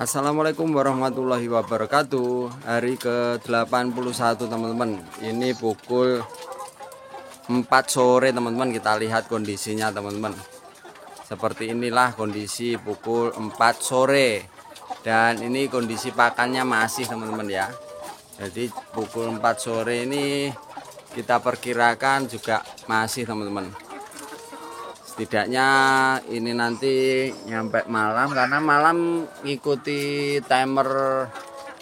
Assalamualaikum warahmatullahi wabarakatuh. Hari ke-81 teman-teman. Ini pukul 4 sore teman-teman. Kita lihat kondisinya teman-teman. Seperti inilah kondisi pukul 4 sore. Dan ini kondisi pakannya masih teman-teman ya. Jadi pukul 4 sore ini kita perkirakan juga masih teman-teman. Setidaknya ini nanti nyampe malam, karena malam mengikuti timer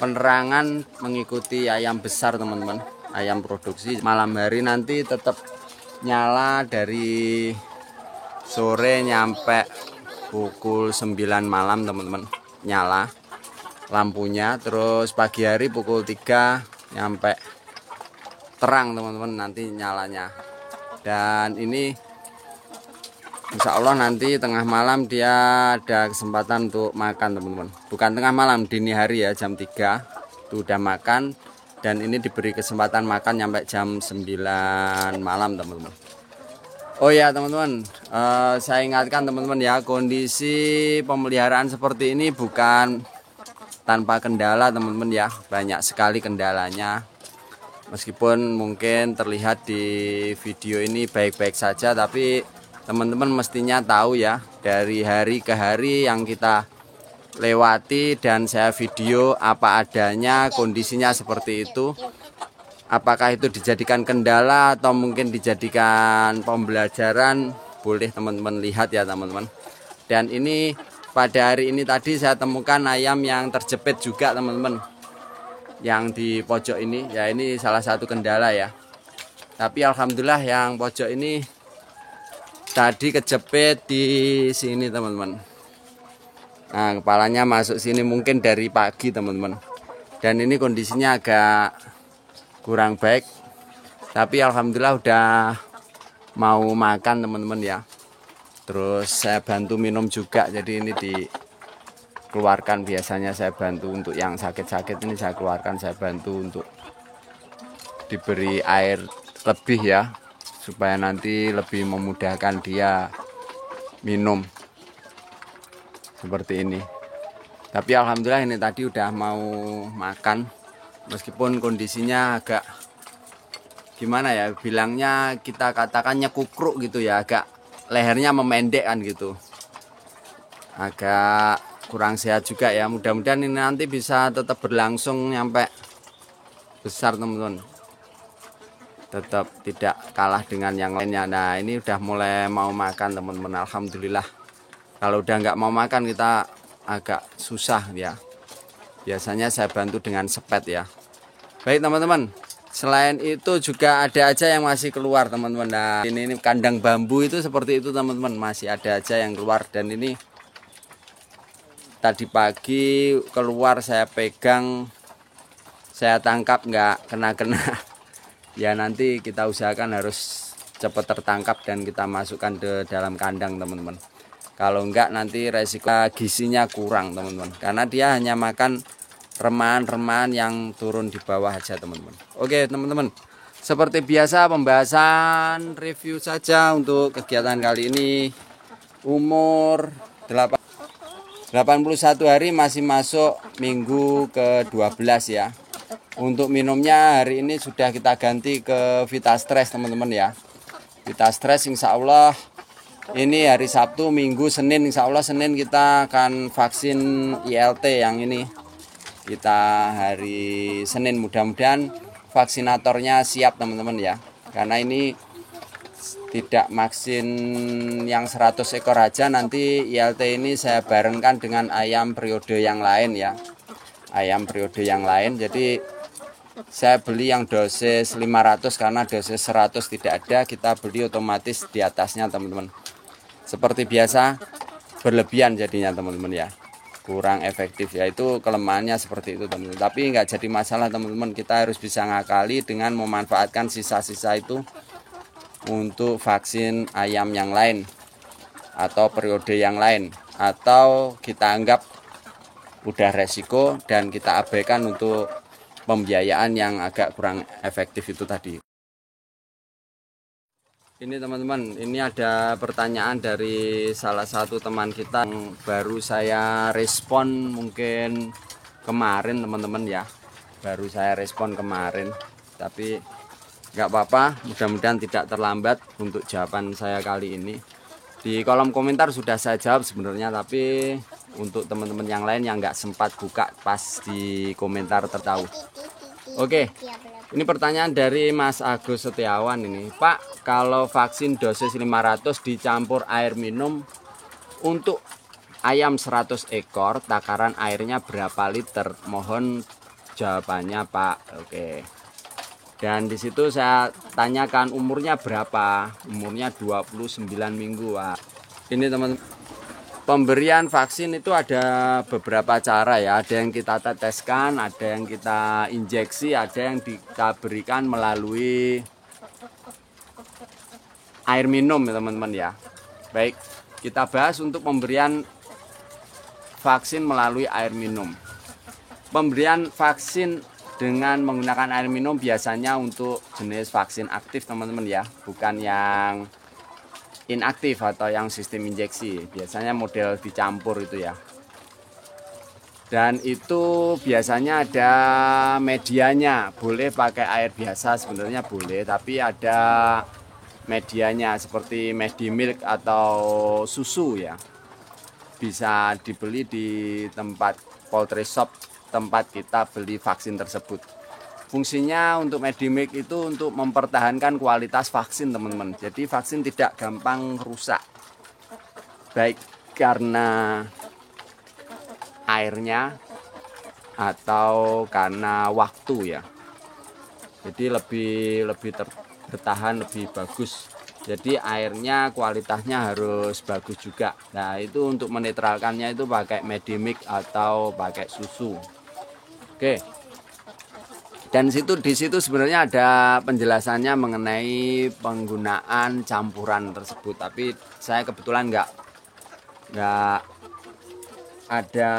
penerangan, mengikuti ayam besar teman-teman, ayam produksi. Malam hari nanti tetap nyala dari sore nyampe pukul 9 malam teman-teman, nyala lampunya. Terus pagi hari pukul 3 nyampe terang teman-teman, nanti nyalanya. Dan ini Insya Allah nanti tengah malam dia ada kesempatan untuk makan teman-teman. Bukan tengah malam, dini hari ya, jam 3 itu udah makan. Dan ini diberi kesempatan makan sampai jam 9 malam teman-teman. Oh ya teman-teman, saya ingatkan teman-teman ya, kondisi pemeliharaan seperti ini bukan tanpa kendala teman-teman ya. Banyak sekali kendalanya. Meskipun mungkin terlihat di video ini baik-baik saja, tapi teman-teman mestinya tahu ya, dari hari ke hari yang kita lewati dan saya video apa adanya, kondisinya seperti itu. Apakah itu dijadikan kendala atau mungkin dijadikan pembelajaran, boleh teman-teman lihat ya teman-teman. Dan ini pada hari ini tadi saya temukan ayam yang terjepit juga teman-teman, yang di pojok ini ya. Ini salah satu kendala ya, tapi alhamdulillah yang pojok ini tadi kejepit di sini teman-teman. Nah, kepalanya masuk sini mungkin dari pagi teman-teman. Dan ini kondisinya agak kurang baik, tapi alhamdulillah udah mau makan teman-teman ya. Terus saya bantu minum juga, jadi ini dikeluarkan. Biasanya saya bantu untuk yang sakit-sakit, ini saya keluarkan, saya bantu untuk diberi air lebih ya, supaya nanti lebih memudahkan dia minum seperti ini. Tapi alhamdulillah ini tadi udah mau makan, meskipun kondisinya agak gimana ya bilangnya, kita katakan nyekukruk gitu ya, agak lehernya memendek kan gitu, agak kurang sehat juga ya. Mudah-mudahan ini nanti bisa tetap berlangsung sampai besar teman-teman, tetap tidak kalah dengan yang lainnya. Nah, ini udah mulai mau makan teman-teman. Alhamdulillah. Kalau udah nggak mau makan kita agak susah ya. Biasanya saya bantu dengan sepet ya. Baik teman-teman, selain itu juga ada aja yang masih keluar teman-teman. Nah, ini kandang bambu itu seperti itu teman-teman, masih ada aja yang keluar. Dan ini tadi pagi keluar, saya pegang, saya tangkap, nggak kena-kena. Ya nanti kita usahakan harus cepat tertangkap dan kita masukkan ke dalam kandang teman-teman. Kalau enggak nanti resiko gizinya kurang teman-teman, karena dia hanya makan remahan-remahan yang turun di bawah aja teman-teman. Oke teman-teman, seperti biasa pembahasan review saja untuk kegiatan kali ini. Umur 81 hari, masih masuk minggu ke-12 ya. Untuk minumnya hari ini sudah kita ganti ke Vitastress teman-teman ya. Vitastress insya Allah ini hari Sabtu, Minggu, Senin, insya Allah Senin kita akan vaksin ILT yang ini. Kita hari Senin, mudah-mudahan vaksinatornya siap teman-teman ya. Karena ini tidak vaksin yang 100 ekor aja, nanti ILT ini saya barengkan dengan ayam periode yang lain ya. Ayam periode yang lain, jadi saya beli yang dosis 500 karena dosis 100 tidak ada, kita beli otomatis di atasnya teman-teman. Seperti biasa berlebihan jadinya teman-teman ya, kurang efektif ya, itu kelemahannya seperti itu teman-teman. Tapi nggak jadi masalah teman-teman, kita harus bisa ngakali dengan memanfaatkan sisa-sisa itu untuk vaksin ayam yang lain atau periode yang lain, atau kita anggap udah resiko dan kita abaikan untuk pembiayaan yang agak kurang efektif itu tadi. Ini teman-teman, ini ada pertanyaan dari salah satu teman kita yang baru saya respon mungkin kemarin teman-teman ya. Baru saya respon kemarin, tapi nggak apa-apa, mudah-mudahan tidak terlambat untuk jawaban saya kali ini. Di kolom komentar sudah saya jawab sebenarnya, tapi untuk teman-teman yang lain yang nggak sempat buka pas di komentar tertahu. Oke, ini pertanyaan dari Mas Agus Setiawan ini. Pak, kalau vaksin dosis 500 dicampur air minum untuk ayam 100 ekor, takaran airnya berapa liter? Mohon jawabannya, Pak. Oke. Dan di situ saya tanyakan umurnya berapa? Umurnya 29 minggu, Pak. Ini teman-teman. Pemberian vaksin itu ada beberapa cara ya. Ada yang kita teteskan, ada yang kita injeksi, ada yang kita berikan melalui air minum ya teman-teman ya. Baik, kita bahas untuk pemberian vaksin melalui air minum. Pemberian vaksin dengan menggunakan air minum biasanya untuk jenis vaksin aktif teman-teman ya, bukan yang inaktif atau yang sistem injeksi. Biasanya model dicampur itu ya. Dan itu biasanya ada medianya. Boleh pakai air biasa sebenarnya boleh, tapi ada medianya seperti Medimilk atau susu ya. Bisa dibeli di tempat poultry shop tempat kita beli vaksin tersebut. Fungsinya untuk Medimilk itu untuk mempertahankan kualitas vaksin teman-teman. Jadi vaksin tidak gampang rusak. Baik karena airnya atau karena waktu ya. Jadi lebih bertahan lebih bagus. Jadi airnya kualitasnya harus bagus juga. Nah, itu untuk menetralkannya itu pakai Medimilk atau pakai susu. Oke. Dan di situ sebenarnya ada penjelasannya mengenai penggunaan campuran tersebut. Tapi saya kebetulan nggak ada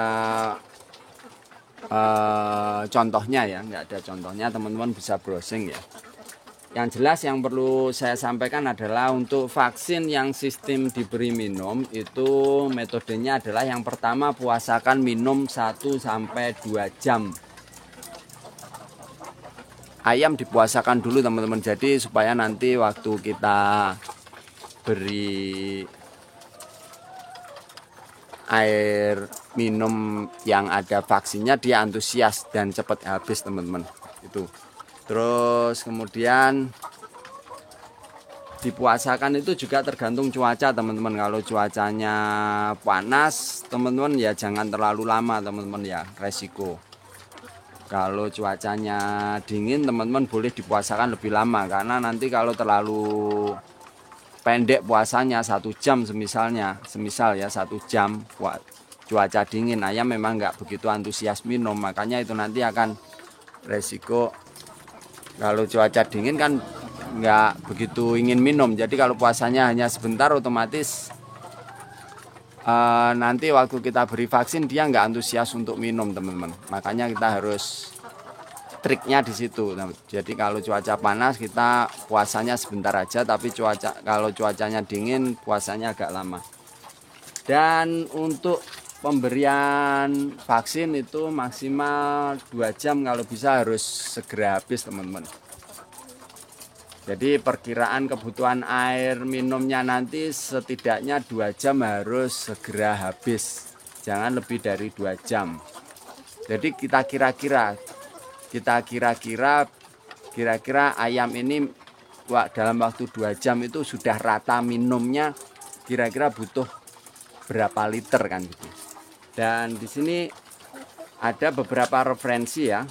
contohnya ya, nggak ada contohnya. Teman-teman bisa browsing ya. Yang jelas yang perlu saya sampaikan adalah untuk vaksin yang sistem diberi minum itu metodenya adalah yang pertama puasakan minum 1-2 jam. Ayam dipuasakan dulu teman-teman, jadi supaya nanti waktu kita beri air minum yang ada vaksinnya dia antusias dan cepat habis teman-teman itu. Terus kemudian dipuasakan itu juga tergantung cuaca teman-teman. Kalau cuacanya panas teman-teman ya jangan terlalu lama teman-teman ya, resiko. Kalau cuacanya dingin teman-teman boleh dipuasakan lebih lama, karena nanti kalau terlalu pendek puasanya 1 jam semisal ya 1 jam cuaca dingin, ayam memang nggak begitu antusias minum, makanya itu nanti akan resiko. Kalau cuaca dingin kan nggak begitu ingin minum, jadi kalau puasanya hanya sebentar otomatis nanti waktu kita beri vaksin dia nggak antusias untuk minum teman-teman. Makanya kita harus triknya di situ. Jadi kalau cuaca panas kita puasanya sebentar aja, tapi kalau cuacanya dingin puasanya agak lama. Dan untuk pemberian vaksin itu maksimal 2 jam, kalau bisa harus segera habis teman-teman. Jadi perkiraan kebutuhan air minumnya nanti setidaknya 2 jam harus segera habis. Jangan lebih dari 2 jam. Jadi kita kira-kira ayam ini dalam waktu 2 jam itu sudah rata minumnya, kira-kira butuh berapa liter kan gitu. Dan di sini ada beberapa referensi ya.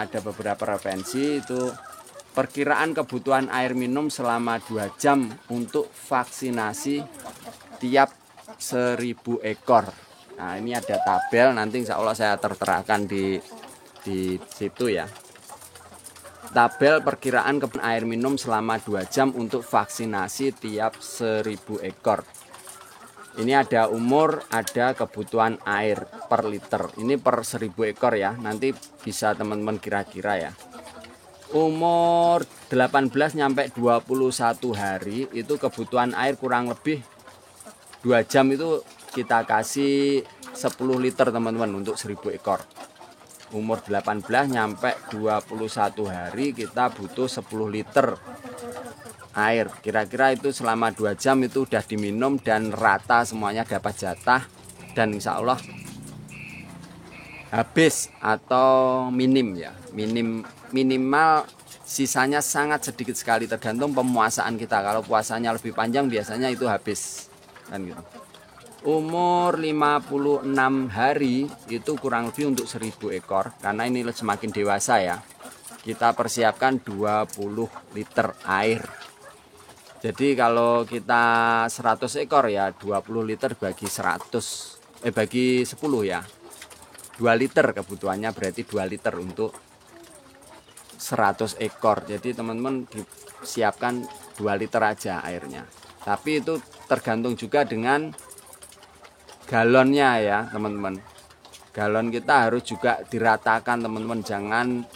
Ada beberapa referensi itu perkiraan kebutuhan air minum selama 2 jam untuk vaksinasi tiap 1000 ekor. Nah, ini ada tabel, nanti insya Allah saya terterakan di situ ya. Tabel perkiraan kebutuhan air minum selama 2 jam untuk vaksinasi tiap 1000 ekor. Ini ada umur, ada kebutuhan air per liter. Ini per 1000 ekor ya, nanti bisa teman-teman kira-kira ya. umur 18 nyampe 21 hari itu kebutuhan air kurang lebih 2 jam itu kita kasih 10 liter teman-teman untuk 1000 ekor. Umur 18 nyampe 21 hari kita butuh 10 liter air. Kira-kira itu selama 2 jam itu udah diminum dan rata semuanya dapat jatah, dan insya Allah habis atau minim ya, minimal sisanya sangat sedikit sekali, tergantung pemuasaan kita. Kalau puasanya lebih panjang biasanya itu habis kan gitu. Umur 56 hari itu kurang lebih untuk 1000 ekor, karena ini semakin dewasa ya. Kita persiapkan 20 liter air. Jadi kalau kita 100 ekor ya 20 liter bagi 100 bagi 10 ya. 2 liter kebutuhannya, berarti 2 liter untuk 100 ekor. Jadi teman-teman disiapkan 2 liter aja airnya. Tapi itu tergantung juga dengan galonnya ya teman-teman. Galon kita harus juga diratakan teman-teman, jangan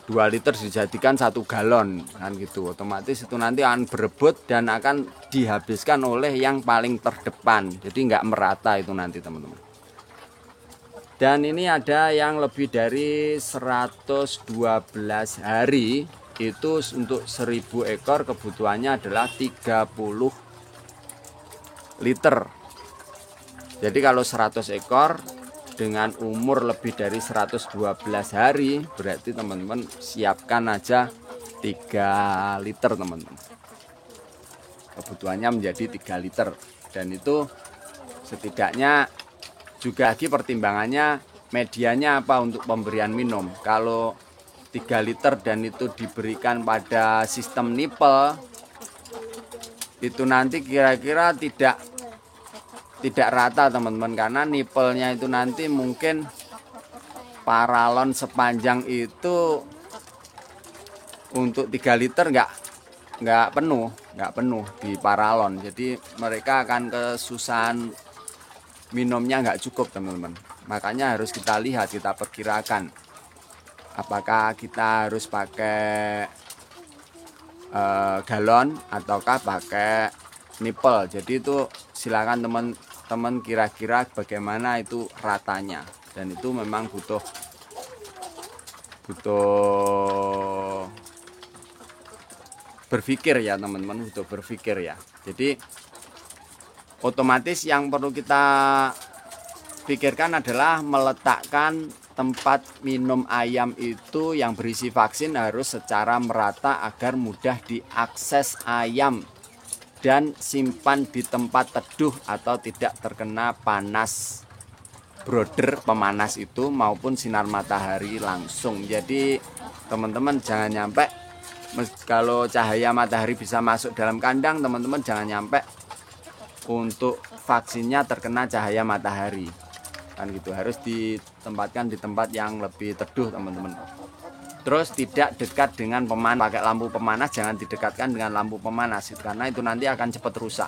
2 liter dijadikan 1 galon kan gitu. Otomatis itu nanti akan berebut dan akan dihabiskan oleh yang paling terdepan. Jadi nggak merata itu nanti teman-teman. Dan ini ada yang lebih dari 112 hari, itu untuk 1000 ekor kebutuhannya adalah 30 liter. Jadi kalau 100 ekor dengan umur lebih dari 112 hari, berarti teman-teman siapkan aja 3 liter teman-teman. Kebutuhannya menjadi 3 liter. Dan itu setidaknya juga lagi pertimbangannya medianya apa untuk pemberian minum. Kalau 3 liter dan itu diberikan pada sistem nipel, itu nanti kira-kira tidak rata teman-teman, karena nipelnya itu nanti mungkin paralon sepanjang itu untuk 3 liter nggak penuh di paralon. Jadi mereka akan kesusahan, minumnya nggak cukup teman-teman. Makanya harus kita lihat, kita perkirakan apakah kita harus pakai galon ataukah pakai nipel. Jadi itu silakan teman-teman kira-kira bagaimana itu ratanya, dan itu memang butuh berpikir ya teman-teman, butuh berpikir ya. Jadi otomatis yang perlu kita pikirkan adalah meletakkan tempat minum ayam itu yang berisi vaksin harus secara merata agar mudah diakses ayam, dan simpan di tempat teduh atau tidak terkena panas brooder pemanas itu maupun sinar matahari langsung. Jadi teman-teman jangan nyampe, kalau cahaya matahari bisa masuk dalam kandang, teman-teman jangan nyampe untuk vaksinnya terkena cahaya matahari kan gitu. Harus ditempatkan di tempat yang lebih teduh teman-teman. Terus tidak dekat dengan pemanas, pakai lampu pemanas jangan didekatkan dengan lampu pemanas karena itu nanti akan cepat rusak.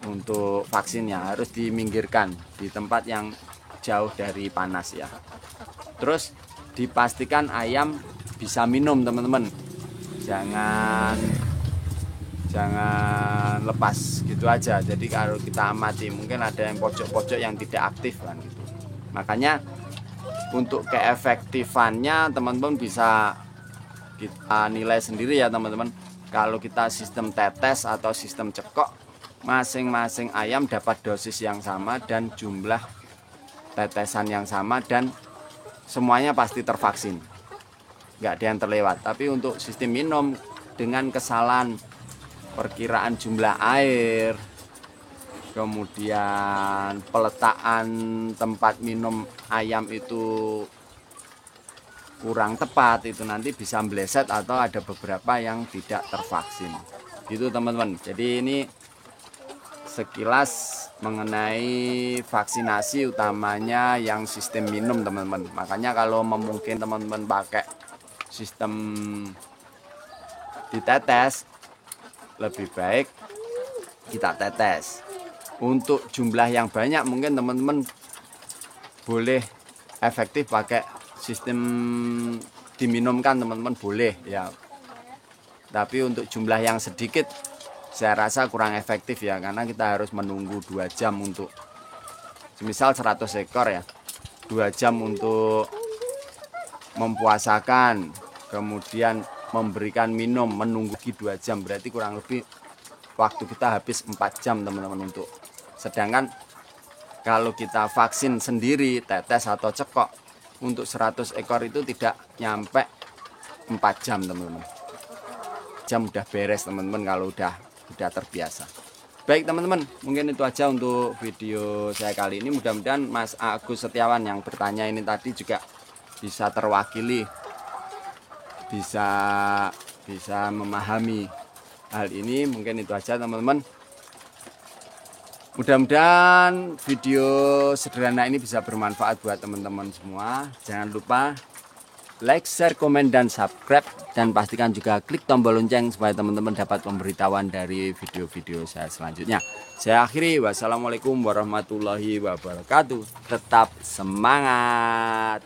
Untuk vaksinnya harus diminggirkan di tempat yang jauh dari panas ya. Terus dipastikan ayam bisa minum teman-teman, jangan lepas gitu aja. Jadi kalau kita amati mungkin ada yang pojok-pojok yang tidak aktif kan gitu. Makanya untuk keefektifannya teman-teman bisa kita nilai sendiri ya teman-teman. Kalau kita sistem tetes atau sistem cekok, masing-masing ayam dapat dosis yang sama dan jumlah tetesan yang sama, dan semuanya pasti tervaksin, nggak ada yang terlewat. Tapi untuk sistem minum dengan kesalahan perkiraan jumlah air, kemudian peletakan tempat minum ayam itu kurang tepat, itu nanti bisa meleset atau ada beberapa yang tidak tervaksin gitu teman-teman. Jadi ini sekilas mengenai vaksinasi, utamanya yang sistem minum teman-teman. Makanya kalau memungkinkan teman-teman pakai sistem ditetes, lebih baik kita tetes. Untuk jumlah yang banyak mungkin teman-teman boleh efektif pakai sistem diminumkan teman-teman boleh ya. Tapi untuk jumlah yang sedikit saya rasa kurang efektif ya, karena kita harus menunggu 2 jam untuk semisal 100 ekor ya. 2 jam untuk mempuasakan, kemudian memberikan minum, menunggu 2 jam, berarti kurang lebih waktu kita habis 4 jam teman-teman untuk. Sedangkan kalau kita vaksin sendiri, tetes atau cekok untuk 100 ekor itu tidak nyampe 4 jam teman-teman. Jam udah beres teman-teman kalau udah terbiasa. Baik teman-teman, mungkin itu aja untuk video saya kali ini. Mudah-mudahan Mas Agus Setiawan yang bertanya ini tadi juga bisa terwakili, bisa memahami hal ini. Mungkin itu aja teman-teman. Mudah-mudahan video sederhana ini bisa bermanfaat buat teman-teman semua. Jangan lupa like, share, komen, dan subscribe. Dan pastikan juga klik tombol lonceng supaya teman-teman dapat pemberitahuan dari video-video saya selanjutnya. Saya akhiri, wassalamualaikum warahmatullahi wabarakatuh. Tetap semangat.